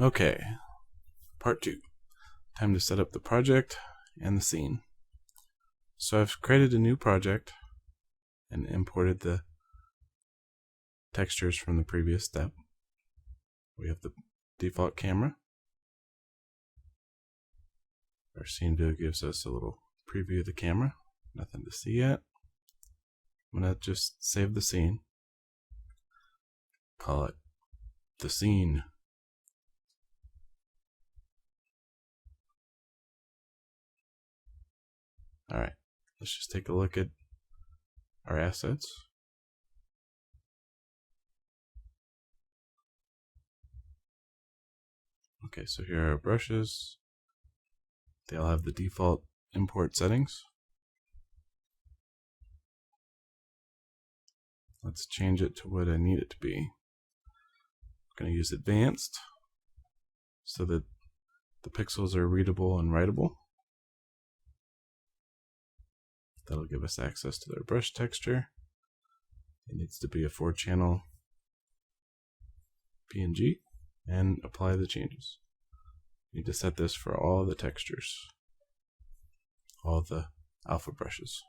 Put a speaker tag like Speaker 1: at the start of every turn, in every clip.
Speaker 1: Okay, part 2. Time to set up the project and the scene. So I've created a new project and imported the textures from the previous step. We have the default camera. Our scene view gives us a little preview of the camera. Nothing to see yet. I'm going to just save the scene. Call it the scene. Alright, let's just take a look at our assets. Okay, so here are our brushes. They all have the default import settings. Let's change it to what I need it to be. I'm going to use advanced so that the pixels are readable and writable. That'll give us access to their brush texture. It needs to be a 4-channel PNG and apply the changes. You need to set this for all the textures, all the alpha brushes.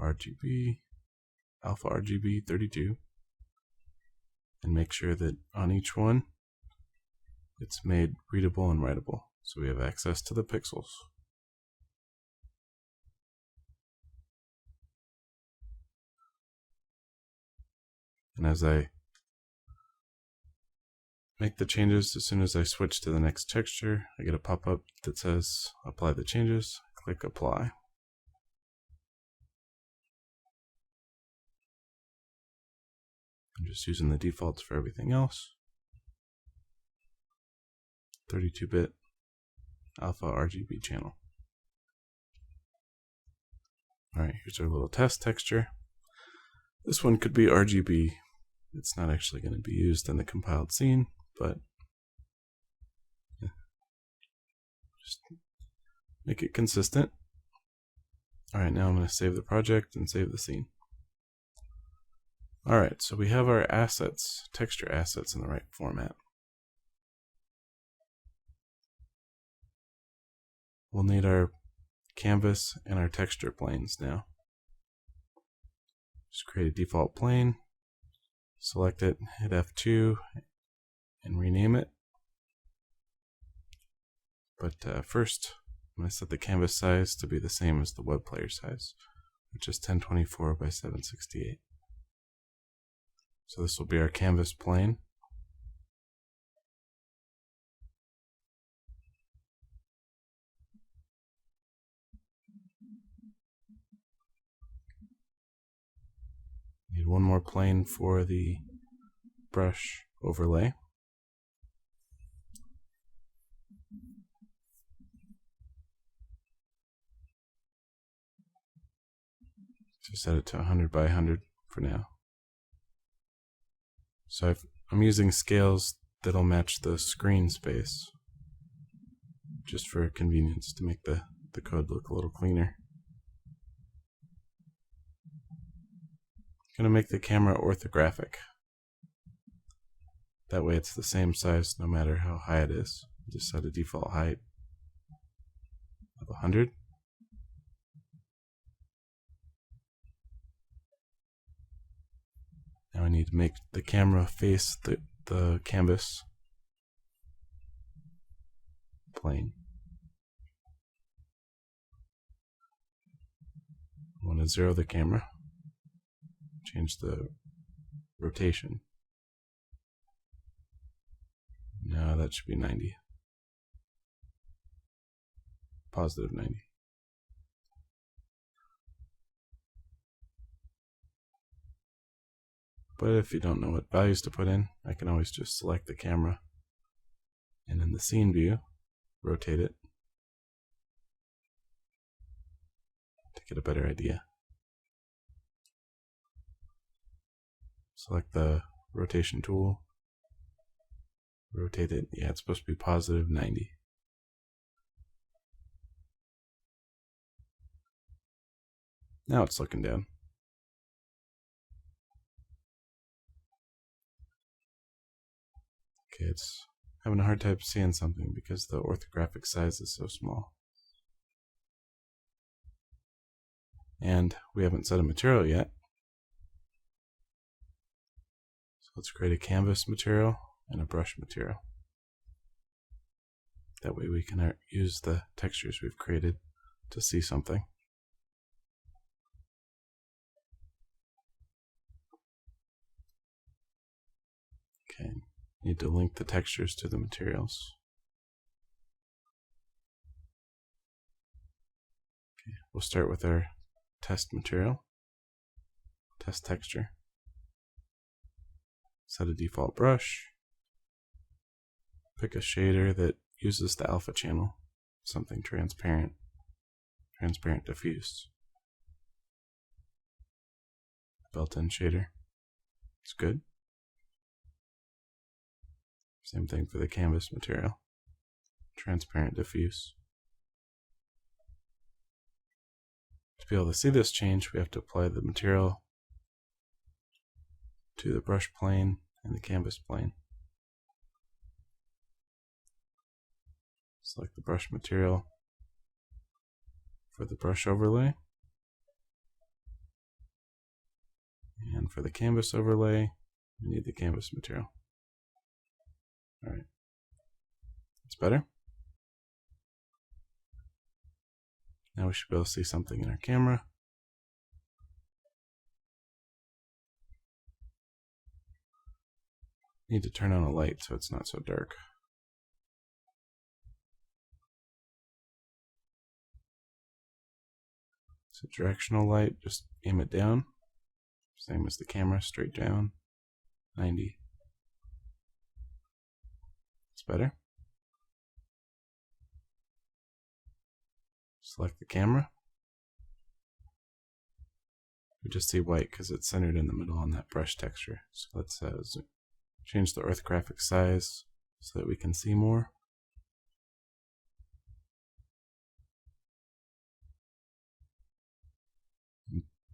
Speaker 1: RGB, alpha RGB 32, and make sure that on each one it's made readable and writable so we have access to the pixels. And as I make the changes, as soon as I switch to the next texture, I get a pop-up that says apply the changes. Click apply. I'm just using the defaults for everything else. 32-bit alpha RGB channel. Alright, here's our little test texture. This one could be RGB. It's not actually going to be used in the compiled scene, but yeah, just make it consistent. Alright, now I'm going to save the project and save the scene. Alright, so we have our assets, texture assets, in the right format. We'll need our canvas and our texture planes now. Just create a default plane, select it, hit F2, and rename it. But first, I'm going to set the canvas size to be the same as the web player size, which is 1024 by 768. So this will be our canvas plane. Need one more plane for the brush overlay. So set it to 100 by 100 for now. So I'm using scales that'll match the screen space, just for convenience, to make the code look a little cleaner. I'm going to make the camera orthographic. That way it's the same size no matter how high it is. Just set a default height of 100. Now I need to make the camera face the canvas plane. I want to zero the camera. Change the rotation. No, that should be 90. Positive 90. But if you don't know what values to put in, I can always just select the camera and in the scene view, rotate it to get a better idea. Select the rotation tool, rotate it. Yeah, it's supposed to be positive 90. Now it's looking down. Okay, it's having a hard time seeing something because the orthographic size is so small. And we haven't set a material yet. So let's create a canvas material and a brush material. That way we can use the textures we've created to see something. Okay, need to link the textures to the materials. Okay, we'll start with our test material, test texture. Set a default brush. Pick a shader that uses the alpha channel, something transparent, transparent diffuse. Built-in shader. It's good. Same thing for the canvas material, transparent diffuse. To be able to see this change, we have to apply the material to the brush plane and the canvas plane. Select the brush material for the brush overlay. And for the canvas overlay, we need the canvas material. Alright. That's better. Now we should be able to see something in our camera. Need to turn on a light so it's not so dark. It's a directional light, just aim it down. Same as the camera, straight down, 90. It's better. Select the camera. We just see white because it's centered in the middle on that brush texture. So let's change the orthographic size so that we can see more.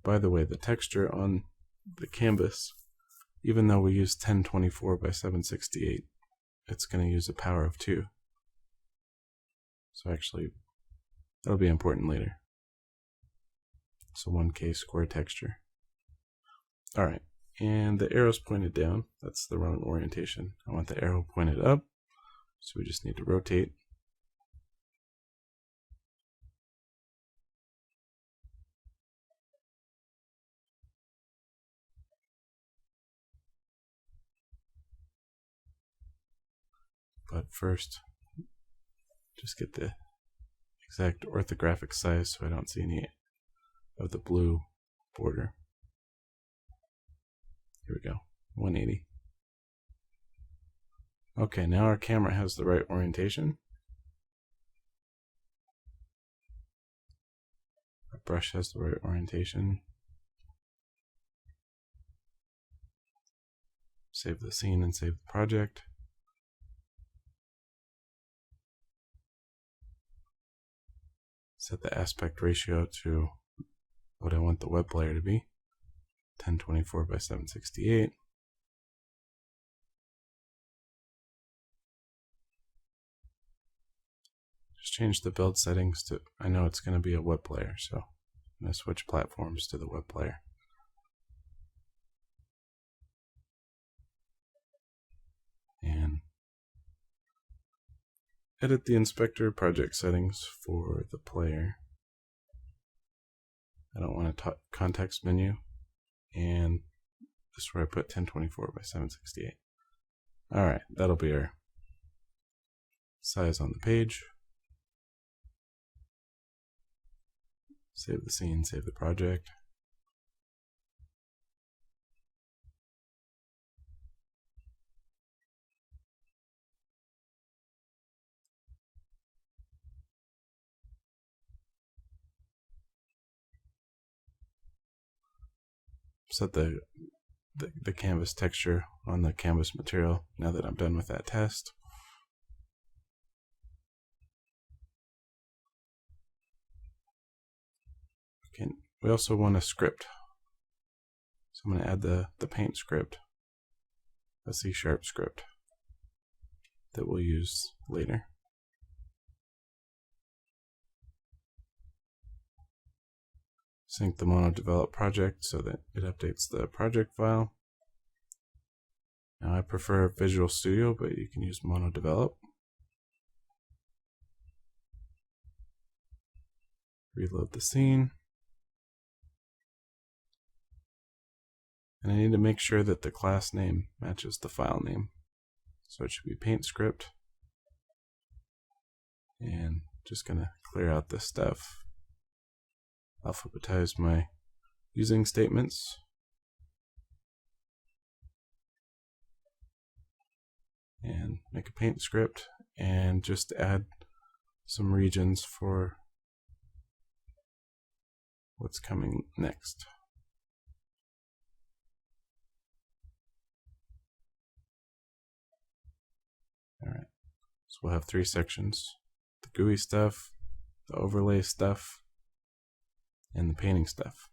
Speaker 1: By the way, the texture on the canvas, even though we use 1024 by 768, it's going to use a power of 2. So actually, that'll be important later. So 1K square texture. Alright, and the arrow's pointed down. That's the wrong orientation. I want the arrow pointed up, so we just need to rotate. But first, just get the exact orthographic size so I don't see any of the blue border. Here we go, 180. Okay, now our camera has the right orientation. Our brush has the right orientation. Save the scene and save the project. Set the aspect ratio to what I want the web player to be, 1024 by 768. Just change the build settings to, I know it's going to be a web player, so I'm going to switch platforms to the web player. And edit the inspector project settings for the player. I don't want a context menu, and this is where I put 1024 by 768. Alright, that'll be our size on the page. Save the scene, save the project. Set the canvas texture on the canvas material now that I'm done with that test. Okay, we also want a script. So I'm going to add the paint script, a C# script. that we'll use later. Sync the MonoDevelop project so that it updates the project file. Now I prefer Visual Studio, but you can use MonoDevelop. Reload the scene. And I need to make sure that the class name matches the file name. So it should be PaintScript. And just gonna clear out this stuff. Alphabetize my using statements. And make a PaintScript and just add some regions for what's coming next. Alright, so we'll have 3 sections: the GUI stuff, the overlay stuff, and the painting stuff.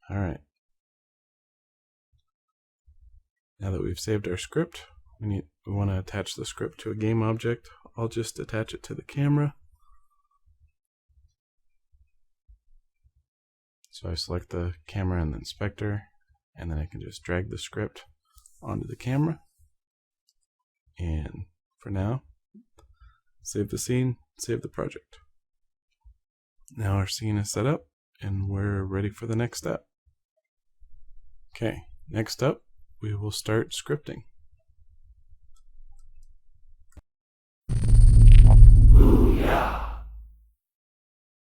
Speaker 1: Alright, now that we've saved our script, we want to attach the script to a game object. I'll just attach it to the camera. So I select the camera and the inspector, and then I can just drag the script onto the camera. And for now, save the scene, save the project. Now our scene is set up, and we're ready for the next step. Okay, next up, we will start scripting.